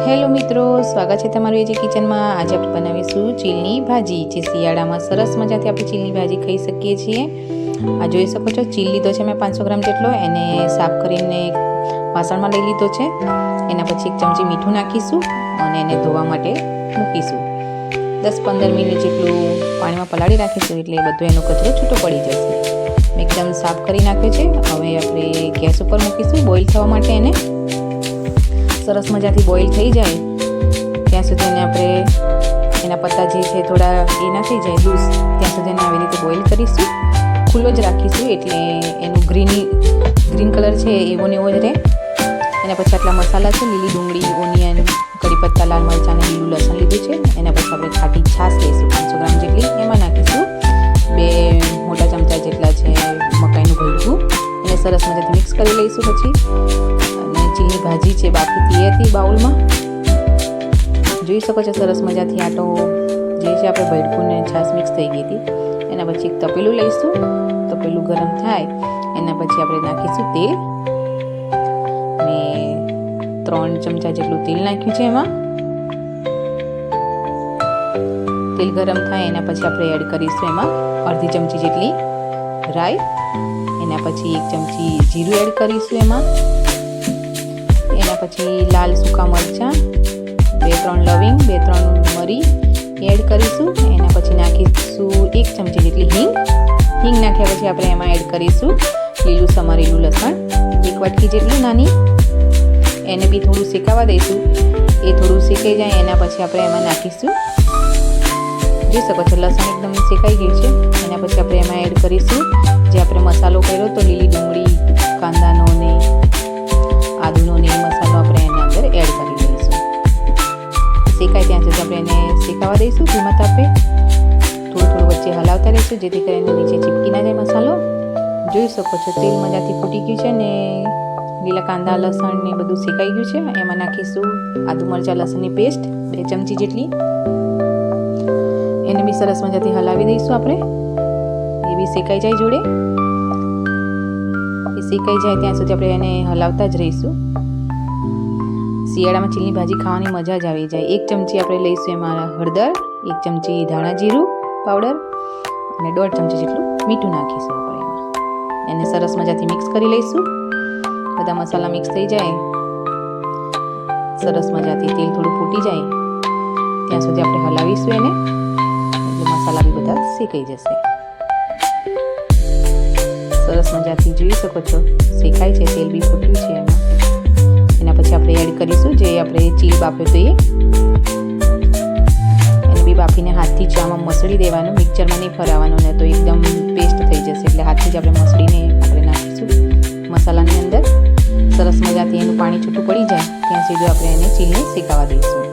Hello મિત્રો, સ્વાગત છે તમારું એજી કિચનમાં। આજે આપણે બનાવીશું ચીલની ભાજી, જે શિયાળામાં સરસ મજાથી આપણે ચીલની ભાજી ખાઈ શકીએ છીએ। આ જોઈ શકો છો, ચીલ લીધો છે મેં 500 ગ્રામ જેટલો, એને સાફ કરીને વાસણમાં લઈ લીધો છે। એના પછી 1 ચમચી મીઠું નાખીશું અને એને ધોવા માટે મૂકીશું। 10-15 મિનિટ જેટલું પાણીમાં પલાળી રાખીશું, એટલે બધો એનો કચરો છૂટો પડી જશે। એકદમ સાફ કરી નાખ્યો છે। હવે આપણે ગેસ ઉપર મૂકીશું બોઇલ થવા માટે। એને સરસ મજાથી બોઇલ થઈ જાય ત્યાં સુધી એને આપણે એના પત્તા જે છે થોડા એ ના થઈ જાય લૂઝ, ત્યાં સુધી એને આવી રીતે બોઇલ કરીશું। ખુલ્લો જ રાખીશું, એટલે એનું ગ્રીન કલર છે એવો ને એવો જ રહે। એના પછી આટલા મસાલા છે, લીલી ડુંગળી, ઓનિયન, કડી પત્તા, લાલ મરચાં અને લીલું લસણ લીધું છે। એના પછી આપણે ખાટી છાશ લઈશું 500 ગ્રામ જેટલી, એમાં નાખીશું 2 મોટા ચમચા જેટલા છે મકાઈનું ભૂલકું, એને સરસ મજાથી મિક્સ કરી લઈશું। પછી ચીલની ભાજી છે બાફીથી એ હતી બાઉલમાં, જોઈ શકો છો સરસ મજાથી આટો જે છે આપણે ભડકું ને છાશ મિક્સ થઈ ગઈ હતી। એના પછી એક તપેલું લઈશું, તપેલું ગરમ થાય એના પછી આપણે નાખીશું તેલ। મેં 3 ચમચા જેટલું તેલ નાખ્યું છે। એમાં તેલ ગરમ થાય એના પછી આપણે એડ કરીશું એમાં અડધી ચમચી જેટલી રાઈ, એના પછી 1 ચમચી જીરું એડ કરીશું એમાં, એના પછી લાલ સૂકા મરચાં, 2-3 લવિંગ, 2-3 મરી એડ કરીશું। એના પછી નાખીશું 1 ચમચી જેટલી હિંગ નાખ્યા પછી આપણે એમાં એડ કરીશું લીલું સમારેલું લસણ 1 વાટકી જેટલું નાની, એને બી થોડું શેકાવા દઈશું। એ થોડું શેકાઈ જાય એના પછી આપણે એમાં નાખીશું, જોઈ શકો છો લસણ એકદમ શેકાઈ ગયું છે। એના પછી આપણે એમાં એડ કરીશું જે આપણે મસાલો કર્યો તો લીલી ડુંગળી, કાંદાનો ને આદુનો ને મસાલો આપણે એની અંદર એડ કરી દઈશું। શેકાય ત્યાં સુધી આપણે એને શેકાવા દઈશું ધીમા તાપે, થોડું વચ્ચે હલાવતા રહીશું જેથી કરીને નીચે ચીપકી ના જાય મસાલો। જોઈ શકો છો તેલ મજાથી ફૂટી ગયું છે ને લીલા કાંદા, લસણ ને બધું શેકાઈ ગયું છે। એમાં નાખીશું આદુ મરચાં લસણની પેસ્ટ 2 ચમચી જેટલી, એને બી સરસ મજાથી હલાવી દઈશું આપણે, એ બી શેકાઈ જાય જોડે। શેકાઈ જાય ત્યાં સુધી આપણે એને હલાવતા જ રહીશું। શિયાળામાં ચીલની ભાજી ખાવાની મજા જ આવી જાય। 1 ચમચી આપણે લઈશું એમાં હળદર, 1 ચમચી ધાણા જીરું પાવડર અને 1.5 ચમચી જેટલું મીઠું નાખીશું આપણે એમાં, એને સરસ મજાથી મિક્સ કરી લઈશું। બધા મસાલા મિક્સ થઈ જાય, સરસ મજાથી તેલ થોડું ફૂટી જાય ત્યાં સુધી આપણે હલાવીશું એને, એટલે મસાલા બી બધા શેકાઈ જશે। સરસ મજાથી જોઈ શકો છો શેકાય છે, તેલ બી ફૂટ્યું છે એમાં। એના પછી આપણે એડ કરીશું જે આપણે ચીલ બાફ્યો તો એને બી બાફીને હાથથી જ આમાં મસળી દેવાનું, મિક્સરમાં નહીં ફરાવવાનું ને તો એકદમ પેસ્ટ થઈ જશે, એટલે હાથથી જ આપણે મસળીને આપણે નાખીશું મસાલાની અંદર। સરસ મજાથી એનું પાણી છૂટું પડી જાય ત્યાં સુધી આપણે એને ચીલને શેકાવા દઈશું।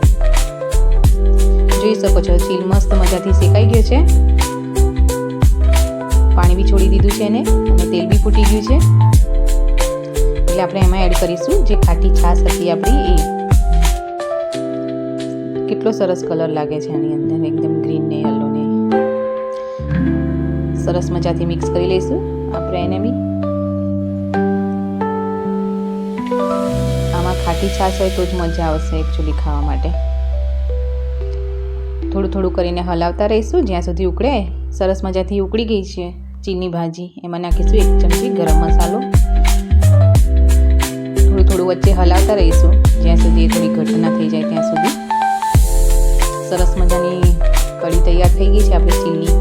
જોઈ શકો છો ચીલ મસ્ત મજાથી શેકાઈ ગયો છે, પાણી બી છોડી દીધું છે એને અને તેલ બી ફૂટી ગયું છે, એટલે આપણે એમાં એડ કરીશું જે ખાટી છાશ હતી આપણી એ। કેટલો સરસ કલર લાગે છે આની અંદર, એકદમ ગ્રીન ને યલો ને। સરસ મજાથી મિક્સ કરી લઈશું આપણે એને બી। આમાં ખાટી છાશ હોય તો જ મજા આવશે એકચ્યુઅલી ખાવા માટે। થોડું કરીને હલાવતા રહીશું જ્યાં સુધી ઉકળે। સરસ મજાથી ઉકળી ગઈ છે ચીલની ભાજી, એમાં નાખીશું 1 ચમચી ગરમ મસાલો, થોડું વચ્ચે હલાવતા રહીશું જ્યાં સુધી એ થોડી ઘટ ના થઈ જાય ત્યાં સુધી। સરસ મજાની કઢી તૈયાર થઈ ગઈ છે આપણી ચીલની,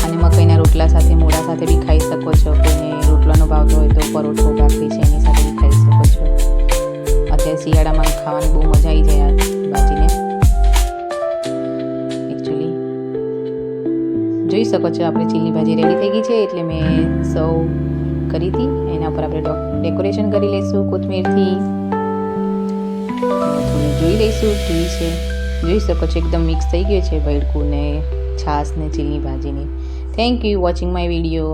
અને મકાઈના રોટલા સાથે, મોડા સાથે બી ખાઈ શકો છો, કોઈને રોટલાનો ભાવતો હોય તો પરોઠો, ભાખરી છે એની સાથે બી ખાઈ શકો છો। અત્યારે શિયાળામાં ખાવાની બહુ મજા આવી જાય આ ભાજીને એકચ્યુઅલી। જોઈ શકો છો આપણે ચીલની ભાજી રેડી થઈ ગઈ છે, એટલે મેં સર્વ કરી હતી। એના ઉપર આપણે ડેકોરેશન કરી લઈશું કોથમીરથી, થોડું જોઈ લઈશું ઘી છે, જોઈ શકો છો એકદમ મિક્સ થઈ ગયું છે ભડકું ને છાશ ને ચીલની ભાજીની। Thank you watching my video.